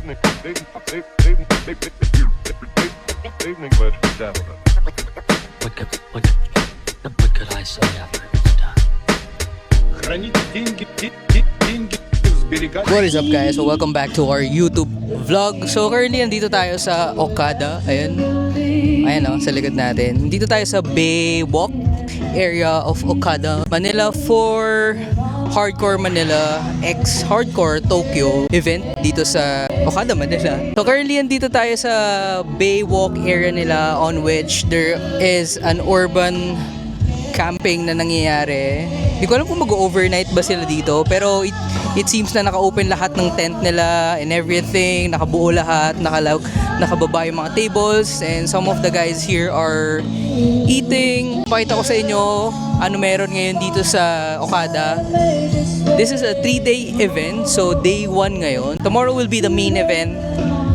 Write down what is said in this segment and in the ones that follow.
Evening, ladies and gentlemen. What could I say after it was done? Хранить деньги, сберегать. What is up guys? So welcome back to our YouTube vlog. So currently nandito tayo sa Okada. Ayun. Ayan o, sa likod natin. Dito tayo sa Baywalk area of Okada, Manila for Hardcore Manila X Hardcore Tokyo event dito sa Okada, Manila. So currently nandito tayo sa Baywalk area nila on which there is an urban camping na nangyayari. Hindi ko alam kung mag-overnight ba sila dito, pero it seems na naka-open lahat ng tent nila and everything, nakabuo lahat, nakababa yung mga tables, and some of the guys here are eating. Pakita ko sa inyo ano meron ngayon dito sa Okada. This is a 3-day event, so day 1 ngayon. Tomorrow will be the main event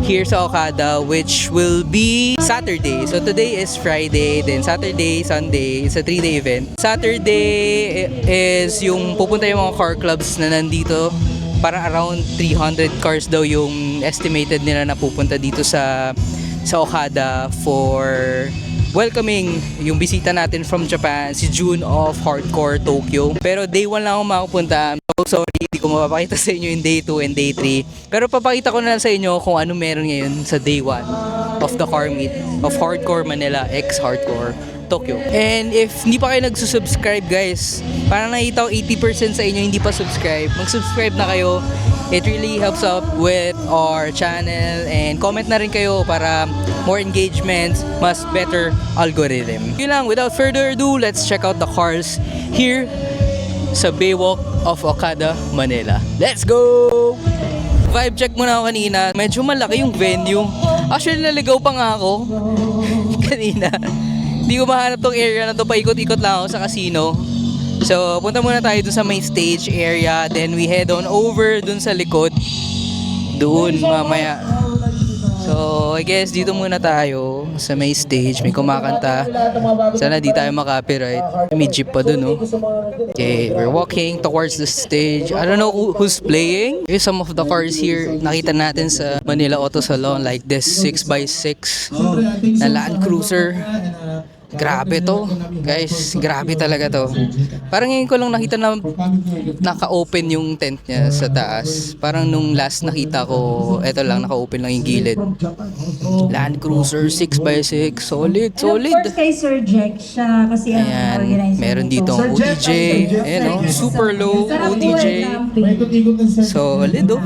here sa Okada, which will be Saturday. So today is Friday, then Saturday, Sunday. It's a 3-day event. Saturday is yung pupunta yung mga car clubs na nandito. Para around 300 cars daw yung estimated nila na pupunta dito sa Okada for welcoming yung bisita natin from Japan, si June of Hardcore Tokyo. Pero day 1 lang ako makapunta. So sorry, hindi ko mapapakita sa inyo yung day 2 and day 3. Pero papakita ko na lang sa inyo kung ano meron ngayon sa day 1 of the car meet of Hardcore Manila X Hardcore Tokyo. And if hindi pa kayo nagsusubscribe guys, parang nakita ko 80% sa inyo hindi pa subscribe. Mag-subscribe na kayo. It really helps up with our channel, and comment na rin kayo para more engagements, mas better algorithm. Yun lang, without further ado, let's check out the cars here sa Baywalk of Okada, Manila. Let's go! Vibe check muna ako kanina. Medyo malaki yung venue. Actually, naligaw pa nga ako kanina. Hindi ko mahanap tong area na to. Paikot-ikot lang ako sa casino. So, punta muna tayo dun sa may stage area. Then, we head on over dun sa likod. Doon mamaya. So, I guess dito muna tayo sa may stage. May kumakanta. Sana di tayo makapiright. May jeep pa dun, no? Okay, we're walking towards the stage. I don't know who's playing. Here's some of the cars here. Nakita natin sa Manila Auto Salon. Like this 6x6 na Land Cruiser. Grabe to, guys. Grabe talaga to. Parang ngayon ko lang nakita na naka-open yung tent niya sa taas. Parang nung last nakita ko, eto lang, naka-open lang yung gilid. Land Cruiser 6x6. Solid, solid. Of course, kay Sir Jack siya kasi ang Ayan, organizer. meron dito ang OTJ. Ayan o, super low OTJ. Solid o.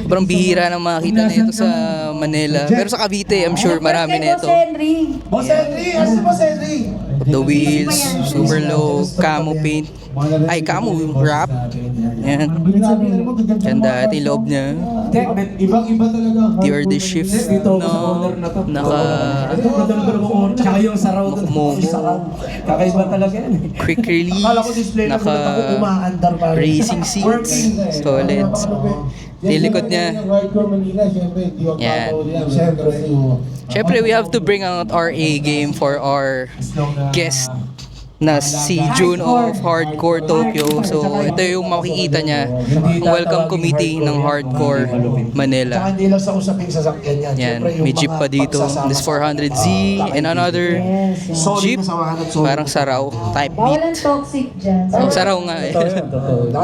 Sobrang bihira na makakita na ito sa Manila. Pero sa Cavite, I'm sure marami na ito. Boss Henry, Boss Henry. The wheels, super low, camo paint. Ay, camo wrap. Ayan. Ganda, ito yung loob niya. Ibang-iba talaga. TRD shift na Tsaka yung saraw doon. Kakaiba talaga yan. quick release, naka racing seats, solid. Yung likod niya. Yan. Syempre, we have to bring out our A game for our guest na si June of Hardcore Tokyo. So, ito yung makikita niya. Yung welcome committee ng Hardcore Manila. Hindi lang sa usaping sasakyan yan. Yan, may jeep pa dito. This 400Z and another jeep. Parang saraw type Walang beat. toxic dyan. Oh, saraw nga eh.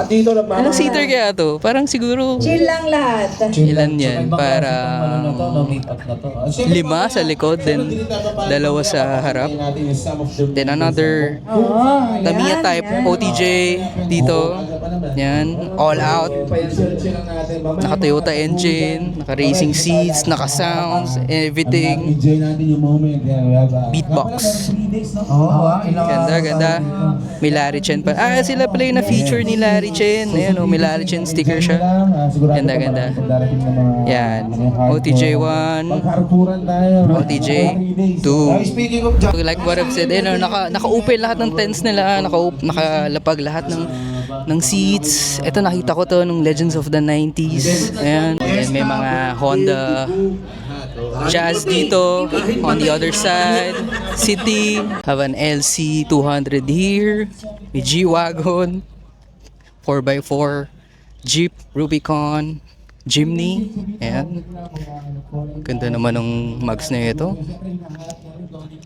Dito lang Anong seater kaya to? Parang siguro Chill lang lahat. ilan yan? Para 5 sa likod, then 2 sa harap. Then another Tamiya type OTJ dito. Yan, all out. Naka Toyota engine, naka racing seats, naka sounds, everything. Beatbox. Ganda, ganda. May Larry Chen pa. Ah, sila pala yung na-feature ni Larry Chen. Ayan o, may Larry Chen sticker siya. Ganda, ganda. Yan. OTJ 1, OTJ 2. Like what I've said, naka-open lahat ng tents nila, nakalapag lahat ng seats. Ito nakita ko to nung Legends of the 90s. Ayan. And may mga Honda Jazz dito on the other side. City. Have an LC 200 here. May G-Wagon. 4x4. Jeep Rubicon. Jimny. Ayan. Ganda naman ng mugs na ito.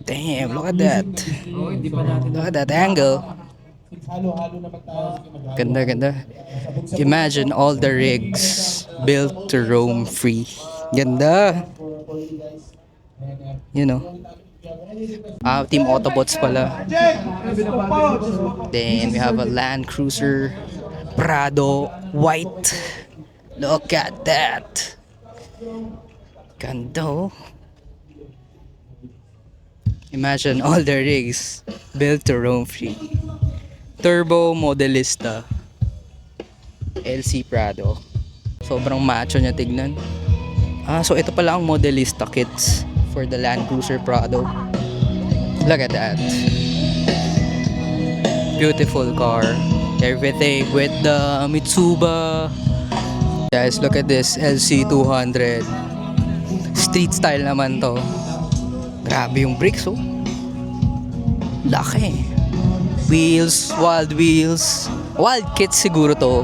Damn, look at that. Look at that angle. Ganda, ganda. Imagine all the rigs built to roam free. Ganda. You know. Team Autobots pala. Then we have a Land Cruiser Prado white. Look at that. Ganda. Oh. Imagine all the rigs built to roam free. Turbo Modelista LC Prado. Sobrang macho niya tignan. So ito pala ang Modelista kits for the Land Cruiser Prado. Look at that. Beautiful car. Everything with the Mitsuba. Guys, look at this LC200. Street style naman to. Grabe yung brakes, oh. Laki. Wheels, wild wheels. Wild kits siguro to.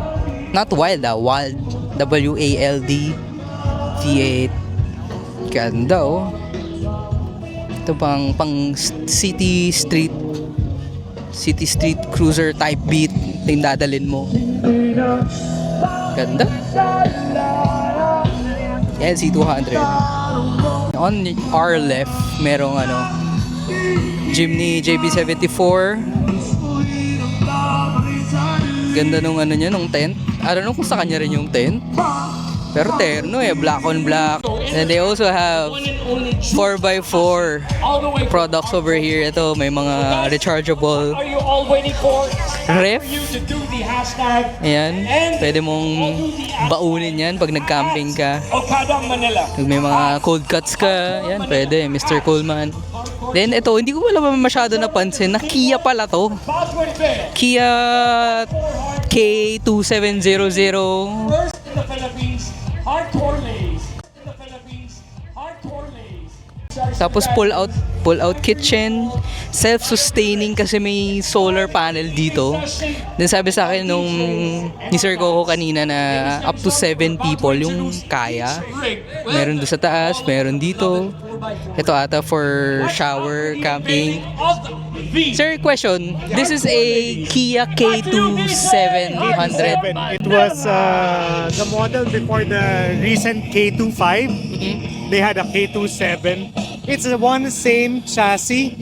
Not wild, wild. W-A-L-D. V8. Ganda, oh. Ito pang city street cruiser type beat yung dadalin mo. Ganda. LC200. On our left, merong Jimny JB74. Ganda nung niya, nung tent. I don't know kung sa kanya rin yung tent. Pero terno black on black. And they also have 4x4 products over here. Ito, may mga rechargeable ref. Ayan, pwede mong baunin yan pag nag-camping ka. Pag may mga cold cuts ka, yan, pwede, Mr. Coleman. Then ito, hindi ko wala masyado napansin na Kia pala to. Kia K2700. Tapos pull out kitchen, self-sustaining kasi may solar panel dito. Then sabi sa akin nung ni Sir Coco kanina na up to 7 people yung kaya. Meron doon sa taas, meron dito. Ito ata for shower, camping. Sir, question. This is a Kia K2700. It was the model before the recent K25. They had a K27. It's the one same chassis,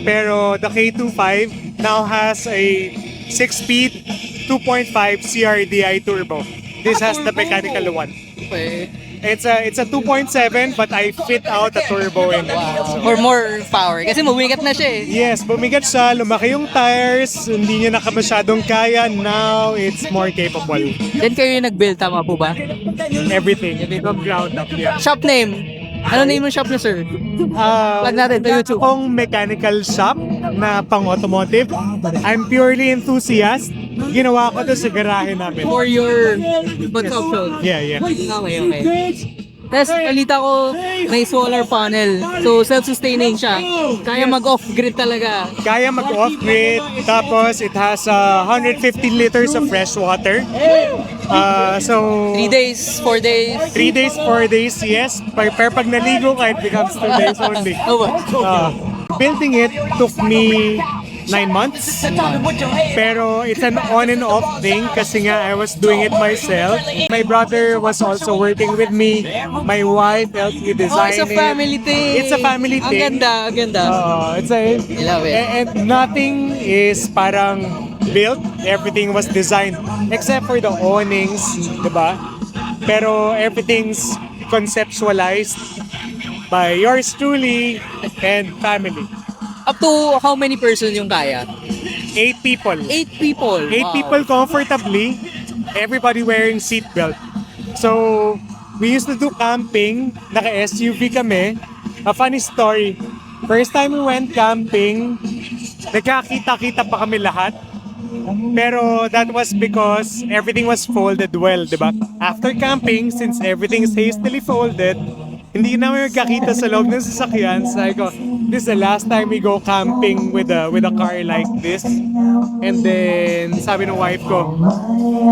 pero the K25 now has a 6-speed 2.5 CRDI turbo. This has the mechanical one. Okay. It's a 2.7 but I fit out a turbo in it. Or more power. Kasi mabigat na siya eh. Yes, bumigat siya, lumaki yung tires, hindi niya masyadong kaya. Now it's more capable. Then kayo yung nag-build, tama po ba? Everything from ground up. Yeah. Shop name. Ano name ng shop niyo, sir? Plug natin sa YouTube. Akong mechanical shop na pang-automotive. I'm purely enthusiast. Ginawa ko to sa garahe namin. For your one-stop shop. Yeah. Okay. Tapos, balita ko, may solar panel. So, self-sustaining siya. Kaya mag-off-grid talaga. Kaya mag-off-grid. Tapos, it has 150 liters of fresh water. So 3 days, 4 days. 3 days, 4 days, yes. Pero pag naligo ka, it becomes 2 days only. Building it took me 9 months. Pero it's an on and off thing kasi nga I was doing it myself. My brother was also working with me. My wife helped me design It's a family thing. It's a family thing. Ang ganda. It's a, I love it. And nothing is parang built. Everything was designed except for the awnings, diba? Pero everything's conceptualized by yours truly and family. Up to how many person yung kaya? 8 people. 8 people. 8 people comfortably. Everybody wearing seatbelt. So, we used to do camping. Naka-SUV kami. A funny story. First time we went camping, nagkakita-kita pa kami lahat. Pero that was because everything was folded well, di ba? After camping, since everything is hastily folded, hindi namin magkakita sa loob ng sasakyan. Sabi ko, this is the last time we go camping with a car like this. And then sabi ng wife ko,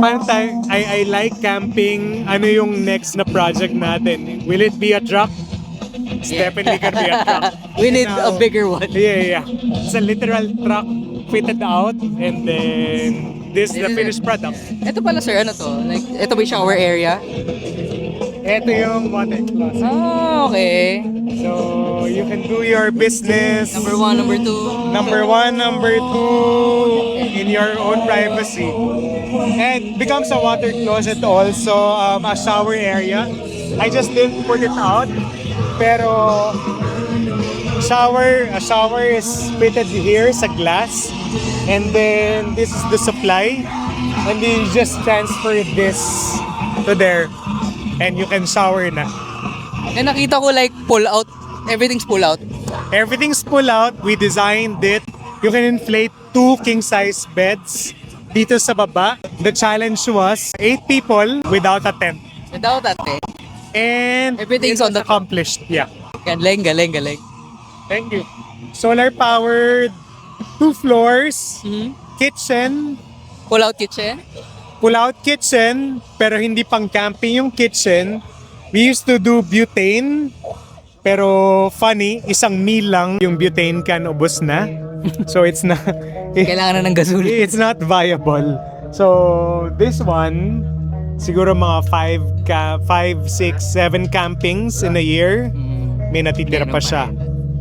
paano tayo, I like camping. Ano yung next na project natin? Will it be a truck? It's definitely gonna be a truck. We need a Now- bigger one. Yeah. It's a literal truck fitted out, and then this is the finished product. Ito pala sir, ano to? Like, ito ba yung shower area? Ito yung water closet. Ah, okay. So you can do your business. Number 1, number 2. Number 1, number 2 in your own privacy. And becomes a water closet also, a shower area. I just didn't put it out. Pero a shower is fitted here sa glass. And then this is the supply. And then you just transfer this to there. And you can shower na. And nakita ko like pull out. Everything's pull out. Everything's pull out. We designed it. You can inflate 2 king-size beds dito sa baba. The challenge was 8 people without a tent. Without that eh. And Everything's it on was the- accomplished. Yeah. Galing. Thank you. Solar powered, 2 floors, Mhm. kitchen, Pull out kitchen. pull-out kitchen, pero hindi pang camping yung kitchen. We used to do butane, pero funny, isang meal lang yung butane can ubos na. So it's not, Kailangan na ng gasolina. it's not viable. So this one, siguro mga 5, 6, 7 campings in a year, may natitira pa siya.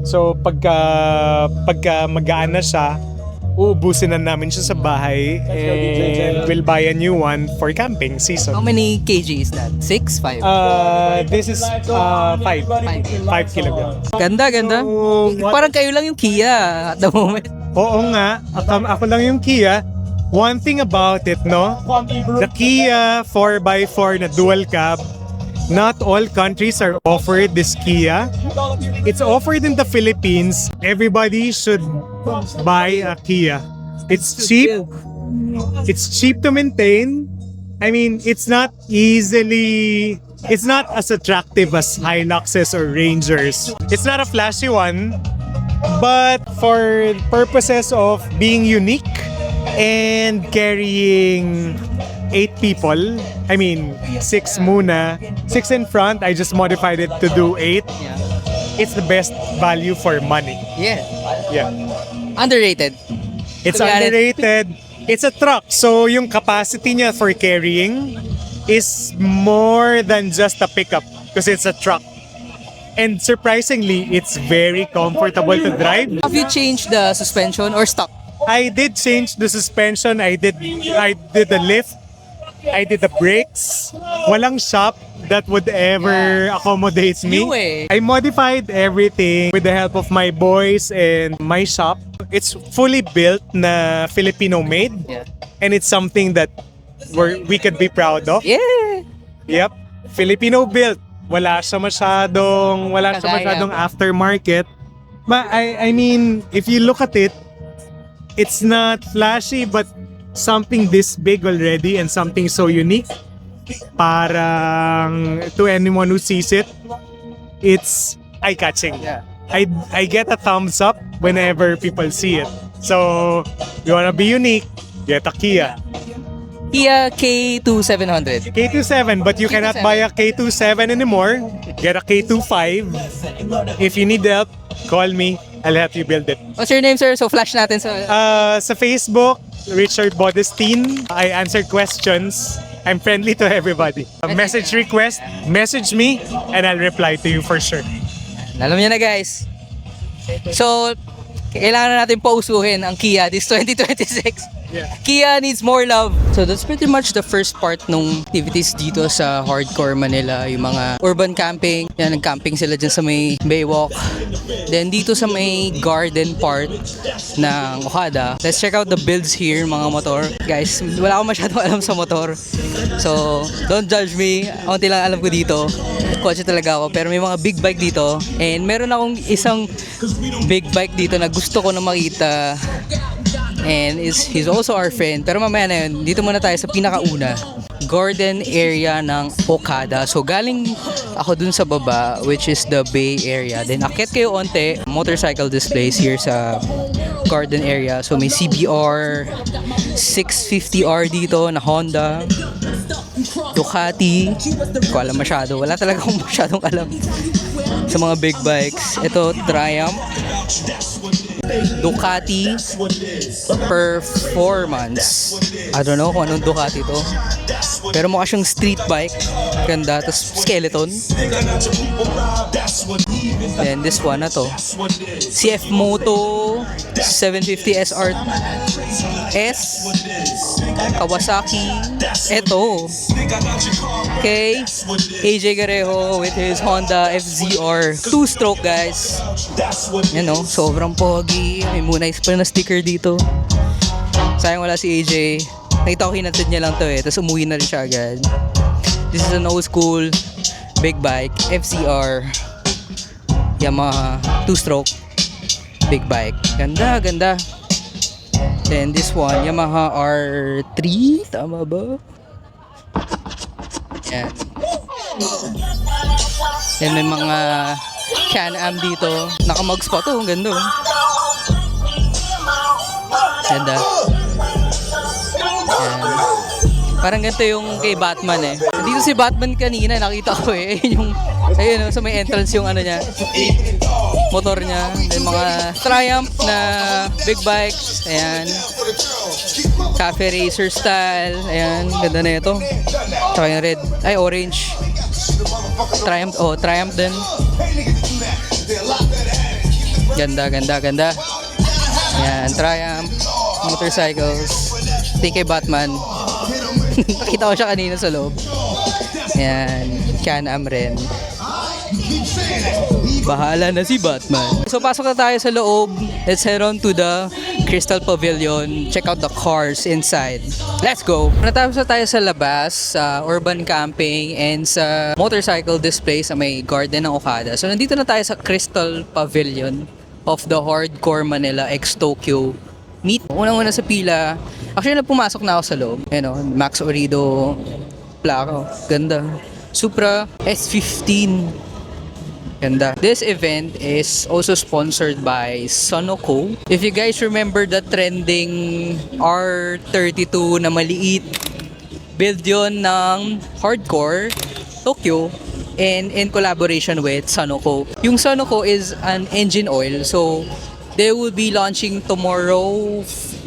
So pagka magaan na siya, uubusin na namin siya sa bahay and we'll buy a new one for camping season. How many kg is that? 6? 5? This is 5 kilograms. Ganda. So, Parang kayo lang yung Kia at the moment. Oo nga, ako lang yung Kia. One thing about it, no? The Kia 4x4 na dual cab, not all countries are offered this Kia. It's offered in the Philippines. Everybody should buy a Kia. It's cheap. It's cheap to maintain. I mean, it's not as attractive as Hiluxes or Rangers. It's not a flashy one, but for purposes of being unique and carrying 8 people, I mean, 6 muna, 6 in front, I just modified it to do 8. Yeah. It's the best value for money. Yeah. Yeah. Underrated. It's To be honest. underrated. It's a truck, so yung capacity niya for carrying is more than just a pickup because it's a truck. And surprisingly, it's very comfortable to drive. Have you changed the suspension or stock? I did change the suspension. I did the lift. I did the brakes. Walang shop that would ever accommodate me. You eh. I modified everything with the help of my boys and my shop. It's fully built na Filipino made. Yeah. And it's something that we could be proud of. Yeah. Yep. Filipino built. Wala siya Kagaya. masyadong aftermarket. But I mean, if you look at it, it's not flashy, but something this big already and something so unique. Parang to anyone who sees it, it's eye-catching. Yeah. I get a thumbs up whenever people see it. So, you wanna be unique, get a Kia. Kia K2700. K27, but you cannot K27. buy a K27 anymore. Get a K25. If you need help, call me. I'll help you build it. What's your name, sir? So flash natin sa... Sa Facebook, Richard Bodestine. I answer questions. I'm friendly to everybody. A message request, message me, and I'll reply to you for sure. Alam niyo na guys. So, kailangan na natin pausuhin ang Kia this 2026. Yeah. Kia needs more love. So that's pretty much the first part ng activities dito sa Hardcore Manila. Yung mga urban camping. Yan, nag-camping sila dyan sa may Baywalk. Then dito sa may garden part ng Okada. Let's check out the builds here, mga motor. Guys, wala akong masyadong alam sa motor. So, don't judge me. Kaunti lang alam ko dito. Kotse talaga ako. Pero may mga big bike dito. And meron akong isang big bike dito na gusto ko na makita. And he's also our friend. Pero mamaya na yun, dito muna tayo sa pinakauna. garden area ng Okada. So galing ako dun sa baba, which is the Bay area. Then akit kayo onte, motorcycle displays here sa garden area. So may CBR 650R dito na Honda, Ducati. Hindi ko alam masyado. Wala talaga akong masyadong alam sa mga big bikes. Ito, Triumph, Ducati Performance. I don't know kung anong Ducati to. Pero mukha siyang street bike. Ganda. Tapos skeleton. Then this one na to. CF Moto 750 SR S, Kawasaki. Ito. Okay. AJ Garejo with his Honda FZR 2-stroke, guys. Yan o. Sobrang pogi. May Mooneyes pa na sticker dito. Sayang wala si AJ. Nakita ko hinatid niya lang to eh. Tapos umuwi na rin siya agad. This is an old school big bike. FZR Yamaha 2-stroke big bike. Ganda, ganda. Then this one, Yamaha R3. Tama ba? Yan. Then may mga Can-Am dito. Naka-mugs pa to. Ang ganda. Ganda. Yan. Parang ganito yung kay Batman eh. Dito si Batman kanina, nakita ko eh. Ayun, sa may entrance yung ano niya. Motor niya. Then mga Triumph na big bikes. Ayan. Cafe Racer style. Ayan, ganda na ito. Tsaka yung red. Ay, orange. Triumph. Oh, Triumph din. Ganda, ganda, ganda. Ayan, Triumph. Motorcycles. Kay Batman. Nakita ko siya kanina sa loob. Ayan, Can-Am rin. Bahala na si Batman. So pasok na tayo sa loob. Let's head on to the Crystal Pavilion. Check out the cars inside. Let's go! Natapos na tayo sa labas, sa urban camping and sa motorcycle display sa may garden ng Okada. So nandito na tayo sa Crystal Pavilion of the Hardcore Manila X Tokyo Meet. Unang-una sa pila. Actually, pumasok na ako sa loob. Ayan o, Max Orido plaka. Ganda. Supra S15. Ganda. This event is also sponsored by Sunoco. If you guys remember the trending R32 na maliit, build yun ng Hardcore Tokyo and in collaboration with Sunoco. Yung Sunoco is an engine oil. So, they will be launching tomorrow,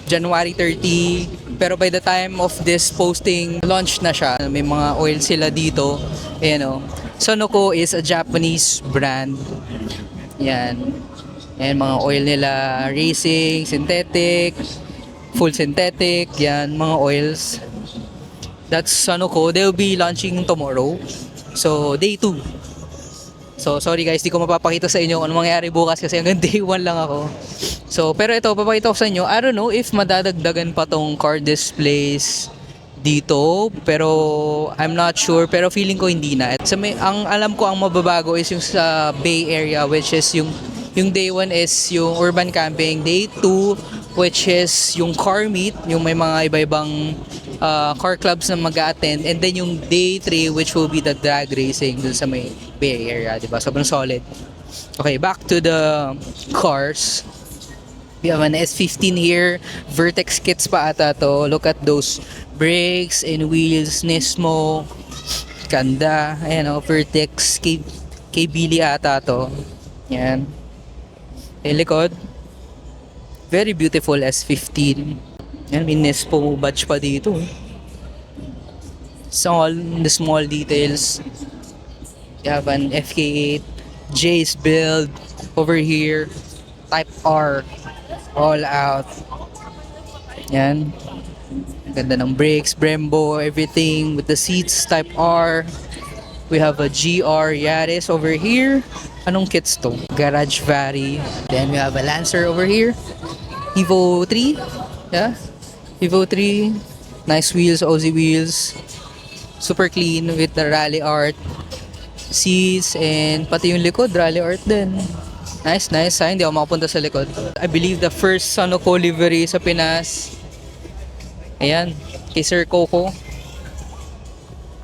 January 30. Pero by the time of this posting, launch na siya. May mga oil sila dito. Ayan o. Sunoco is a Japanese brand. Yan. Ayan, mga oil nila. Racing, synthetic, full synthetic. Yan, mga oils. That's Sunoco. They'll be launching tomorrow. So, day 2. So, sorry guys, di ko mapapakita sa inyo kung ano mangyayari bukas kasi hanggang day 1 lang ako. So, pero ito, papakita ko sa inyo. I don't know if madadagdagan pa tong car displays dito, pero I'm not sure, pero feeling ko hindi na. At ang alam ko ang mababago is yung sa Bay area, which is yung day 1 is yung urban camping, day 2 which is yung car meet, yung may mga iba-ibang car clubs na mag-a-attend, and then yung day 3 which will be the drag racing dun sa may Bay area, diba? Sobrang solid. Okay, back to the cars. We have an S15 here. Vertex kits pa ata to. Look at those brakes and wheels. Nismo. Ganda. Ayan o, Vertex. Kay Billy ata to. Yan. Yung likod. Very beautiful S15. Yan, may Nismo badge pa dito. The small details. You have an FK8. J's build. Over here. Type R. All out. Yan. Ganda ng brakes, Brembo, everything with the seats, Type R. We have a GR Yaris over here. Anong kits to? Garage Vari. Then we have a Lancer over here. Evo 3. Yeah. Evo 3. Nice wheels, Aussie wheels. Super clean with the rally art. Seats and pati yung likod, rally art din. Nice, nice. Sayang, hindi ako makapunta sa likod. I believe the first Sunoco livery sa Pinas. Ayan, kay Sir Coco.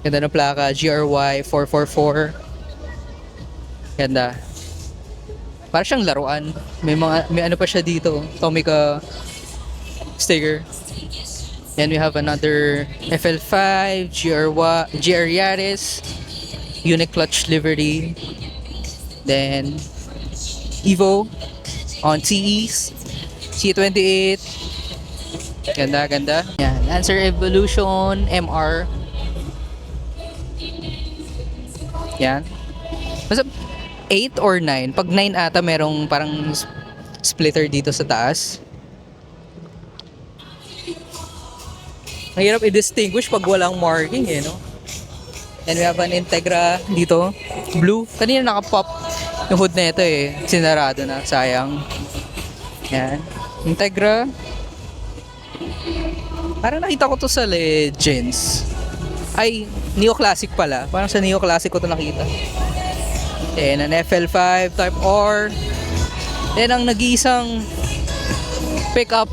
Ganda ng plaka, GRY 444. Ganda. Para siyang laruan. May ano pa siya dito. Tomica sticker. Then we have another FL5, GR Yaris, Unique Clutch Livery. Then Evo on CEs, C28. Ganda, ganda. Yan, Lancer Evolution MR. Yan. Basta 8 or 9. Pag 9 ata merong parang splitter dito sa taas. Mahirap i-distinguish pag walang marking eh, no? And we have an Integra dito. Blue. Kanina nakapop yung hood na ito eh. Sinarado na. Sayang. Yan. Integra. Parang nakita ko to sa Legends. Ay, Neoclassic pala. Parang sa Neoclassic ko to nakita. Then, an FL5 Type R. Then, ang nag-iisang pickup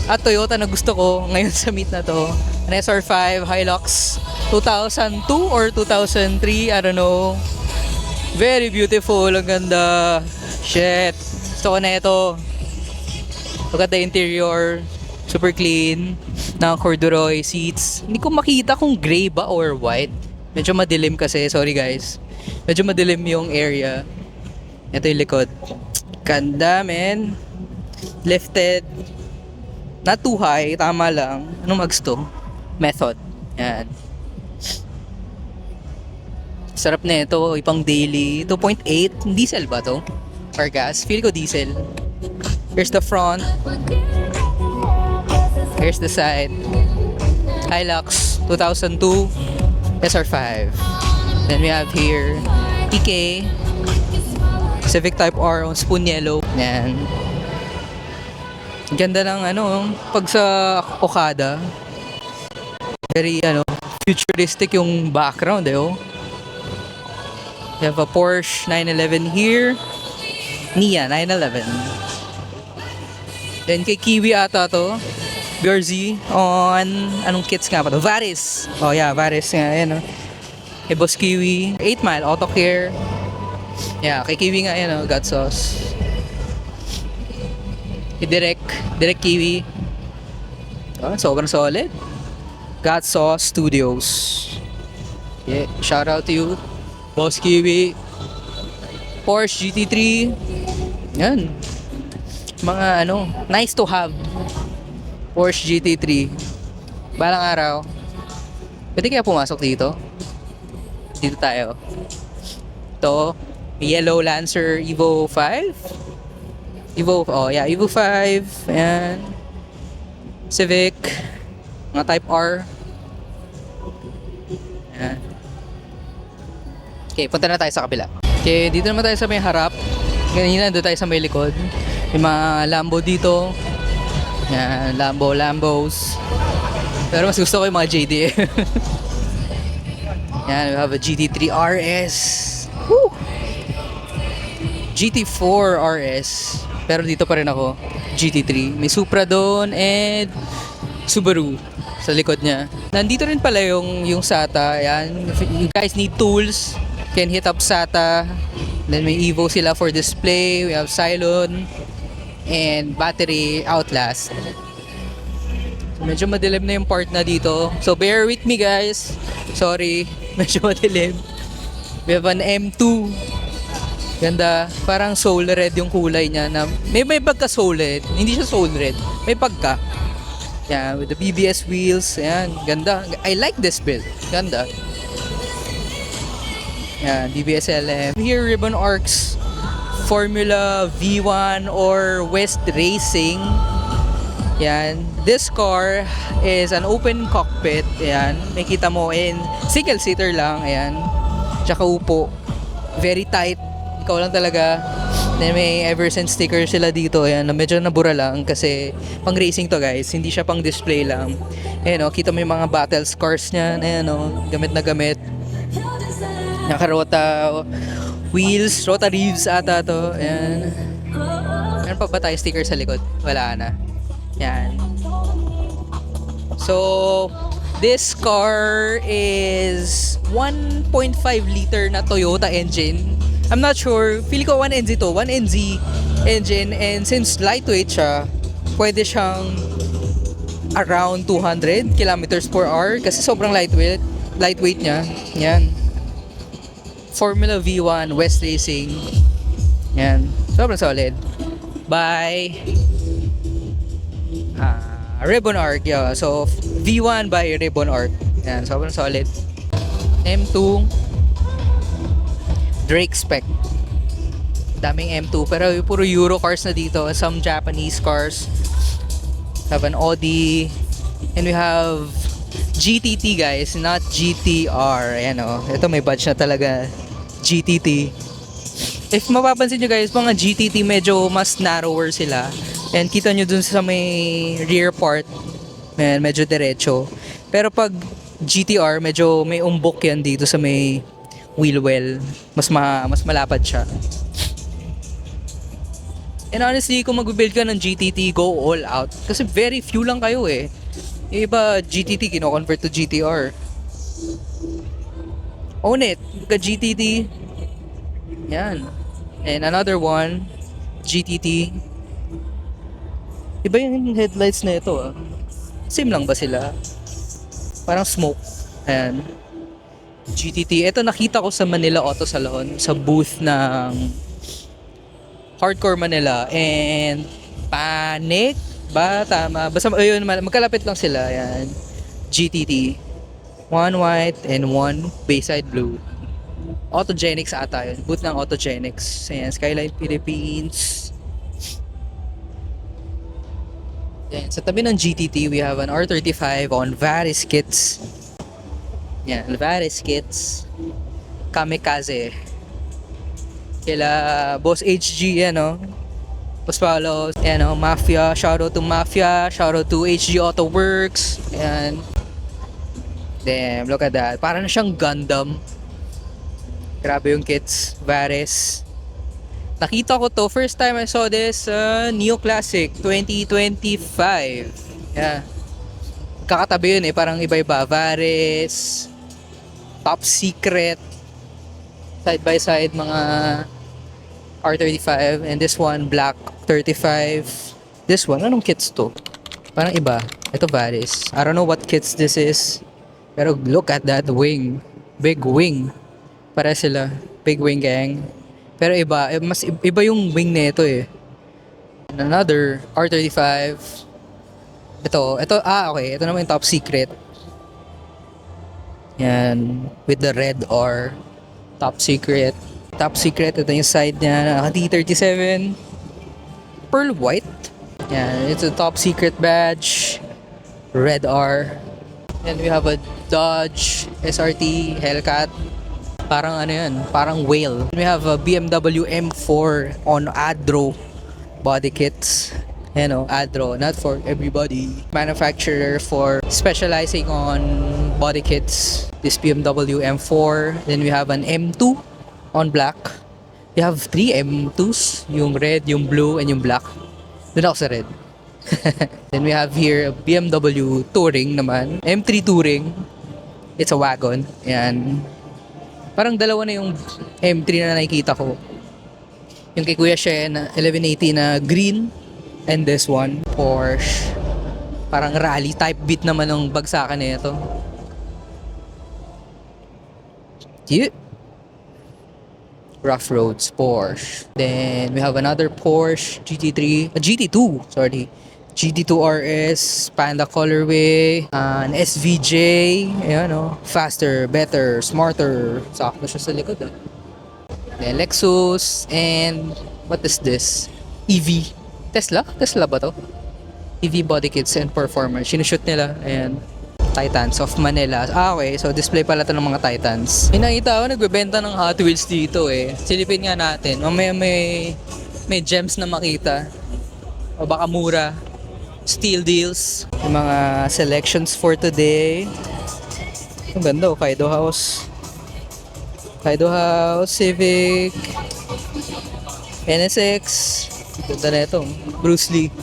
at Toyota na gusto ko ngayon sa meet na to. An SR5 Hilux 2002 or 2003. I don't know. Very beautiful. Ang ganda. Shit. Gusto ko na ito. Look at the interior. Super clean. Naka-corduroy seats. Hindi ko makita kung gray ba or white. Medyo madilim kasi. Sorry guys. Medyo madilim yung area. Ito yung likod. Ganda, man. Lifted. Not too high. Tama lang. Anong mags to? Method. Yan. Sarap na ito. Ipang daily. 2.8. Diesel ba to? Or gas? Feel ko diesel. Here's the front. Here's the side. Hilux 2002 SR5. Then we have here PK Civic Type R on spoon yellow. Yan. Ganda ng ano pag sa Okada. Very futuristic yung background eh. You have a Porsche 911 here. Nia 911. Then kay Kiwi ata to. BRZ on anong kits nga ba to? Varis. Oh yeah, Varis nga. Ayan Hey Boss Kiwi. 8 Mile Auto Care. Yeah, kay Kiwi nga yan God Sauce. Kay Direct Kiwi. Oh, sobrang solid. God Sauce Studios. Yeah, shout out to you Boss Kiwi. Porsche GT3. Yan. Mga nice to have. Porsche GT3. Balang araw. Pwede kaya pumasok dito? Dito tayo. Ito. Yellow Lancer Evo 5. Evo 5. Ayan. Civic. Mga Type R. Ayan. Okay, punta na tayo sa kabila. Okay, dito naman tayo sa may harap. Kanina doon tayo sa may likod. May mga Lambo dito. Yan, Lambos. Pero mas gusto ko yung mga JDM. Yan, we have a GT3 RS. Woo! GT4 RS. Pero dito pa rin ako, GT3. May Supra doon and Subaru sa likod niya. Nandito rin pala yung SATA. Yan, if you guys need tools, can hit up SATA. Then may Evo sila for display. We have Cylon and battery Outlast. So, medyo madilim na yung part na dito. So bear with me guys. Sorry, medyo madilim. We have an M2. Ganda. Parang soul red yung kulay niya. Na may pagka soul red. Hindi siya soul red. May pagka. Yan, with the BBS wheels. Yan, ganda. I like this build. Ganda. Yan, BBS LM. Here, Ribbon Arcs. Formula V1 or West Racing. Yan. This car is an open cockpit. Yan. Makita mo in single seater lang. Ayan. Tsaka upo. Very tight. Ikaw lang talaga. Then may Eversense sticker sila dito. Ayan. Medyo nabura lang kasi pang racing to guys. Hindi siya pang display lang. Ayan o. Kita mo yung mga battle scars niyan. Ayan o. Gamit na gamit. Nakarota wheels, rota reeves ata to. Ayan. Meron pa ba tayo sticker sa likod? Wala na. Yan. So, This car is 1.5 liter na Toyota engine. I'm not sure. Feeling ko 1NZ to. 1NZ engine. And since lightweight siya, pwede siyang around 200 kilometers per hour kasi sobrang lightweight niya. Yan. Formula V1 West Racing. Yan. Sobrang solid. By Ribbon Arc. Yeah. So V1 by Ribbon Arc. Yan. Sobrang solid. M2 Drake spec. Daming M2 pero puro Euro cars na dito. Some Japanese cars. Have an Audi. And we have GTT guys, not GTR. Ayan o. Ito may badge na talaga. GTT. If mapapansin nyo guys, mga GTT medyo mas narrower sila. And kita nyo dun sa may rear part. Ayan, medyo diretso. Pero pag GTR, medyo may umbok yan dito sa may wheel well. Mas malapad siya. And honestly, kung mag-build ka ng GTT, go all out. Kasi very few lang kayo eh. Yung iba, GTT, kino-convert to GTR. Own it. Ka GTT. Yan. And another one, GTT. Iba yung headlights na ito ah. Same lang ba sila? Parang smoke. Ayan. GTT. Ito nakita ko sa Manila Auto Salon. Sa booth ng Hardcore Manila. And Panic ba? Tama. Basta ayun, magkalapit lang sila. Ayan. GTT. One white and one Bayside blue. Autogenics ata yun. Booth ng Autogenics. Ayan. Skyline Philippines. Ayan. Sa tabi ng GTT, we have an R35 on Varis Kits. Yan, Varis Kits. Kamikaze. Kila Boss HG, yan o. Boss Paolo, yan o, Mafia. Shoutout to Mafia. Shoutout to HG Auto Works. Yan. Damn, look at that. Parang na siyang Gundam. Grabe yung kits. Varis. Nakita ko to. First time I saw this, Neo Classic 2025. Yeah. Kakatabi yun eh. Parang iba-iba. Varis. Top Secret. Side by side mga R35. And this one, Black 35. This one, anong kits to? Parang iba. Ito Varis. I don't know what kits this is. Pero look at that wing. Big wing. Para sila. Big wing gang. Pero iba. Mas iba yung wing na ito eh. And another R35. Ito. Okay. Ito naman yung Top Secret. Yan. With the red R. Top Secret. Top Secret. Ito yung side niya. T37. Pearl white. Yan. It's a Top Secret badge. Red R. And we have a Dodge SRT Hellcat. Parang ano yan. Parang whale. We have a BMW M4 on Adro body kits. You know, Adro, not for everybody. Manufacturer for specializing on body kits. This BMW M4. Then we have an M2 on black. We have 3 M2s. Yung red, yung blue, and yung black. Doon ako sa red. Then we have here a BMW Touring naman. M3 Touring. It's a wagon. Yan. Parang dalawa na yung M3 na nakikita ko. Yung kay Kuya Shen, 1180 na green. And this one, Porsche. Parang rally type beat naman ng bagsakan na ito. Cute. Rough Roads, Porsche. Then we have another Porsche GT3, GT2, sorry. GT2 RS, Panda colorway, an SVJ, ayan o, faster, better, smarter. Sakto siya sa likod ah. Then Lexus, and what is this? EV. Tesla? Tesla ba to? EV body kits and performance. Sinushoot nila. Ayan. Titans of Manila. Okay. So, display pala to ng mga Titans. May nakita ako, nagbebenta ng Hot Wheels dito eh. Silipin nga natin. Mamaya may gems na makita. O baka mura. Steal deals. Yung mga selections for today. Ang ganda oh. Kaido House. Kaido House. Civic. NSX. Ganda na ito. Bruce Lee.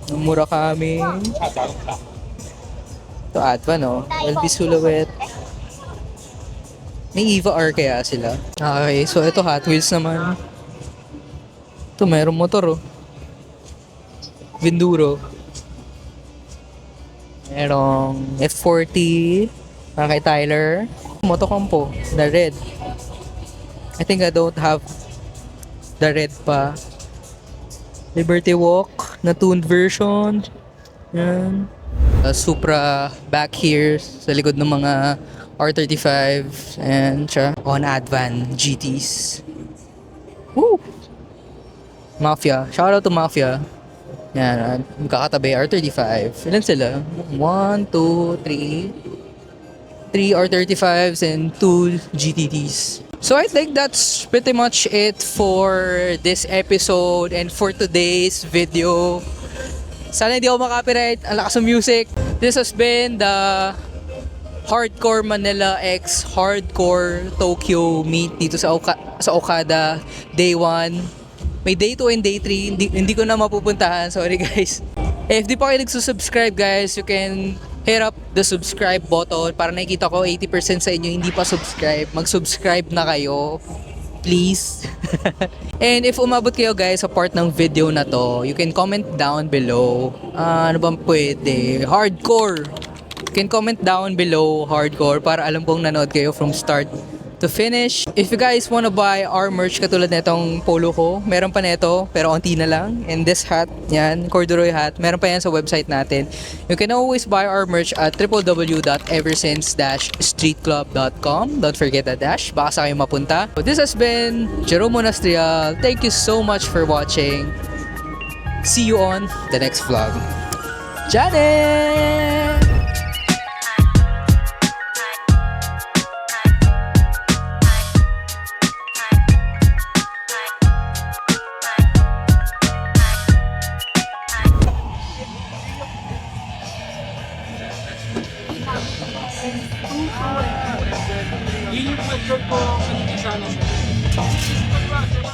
Murakami. Ito Advan, no? LB Silhouette. May Eva R kaya sila. Okay, so ito Hot Wheels naman. Ito, mayroong motor, oh. Vinduro. Merong F40. Para kay Tyler. Motocompo, the red. I think I don't have the red pa. Liberty Walk, na tuned version. Yan. Supra back here sa likod ng mga R35 and siya. On Advan GTs. Woo! Mafia. Shout out to Mafia. Yan. Magkakatabi R35. Ilan sila? 1, 2, 3. 3 R35s and 2 GTTs. So I think that's pretty much it for this episode and for today's video. Sana hindi ako makapiright. Ang lakas ng music. This has been the Hardcore Manila x Hardcore Tokyo meet dito sa Okada Day 1. May Day 2 and Day 3. Hindi ko na mapupuntahan. Sorry guys. If di pa kayo nagsusubscribe guys, you can hit up the subscribe button para nakikita ko 80% sa inyo hindi pa subscribe. Mag-subscribe na kayo. Please. And if umabot kayo guys sa part ng video na to, you can comment down below. Ano bang pwede? Hardcore. You can comment down below hardcore para alam kong nanood kayo from start to finish. If you guys wanna buy our merch katulad netong polo ko, meron pa neto pero onti na lang. And this hat, yan, corduroy hat, meron pa yan sa website natin. You can always buy our merch at www.eversince-streetclub.com. Don't forget the dash, baka sa kayo mapunta. So this has been Jerome Monastrial. Thank you so much for watching. See you on the next vlog. Janet! Yun yung picture ko kanina sana sa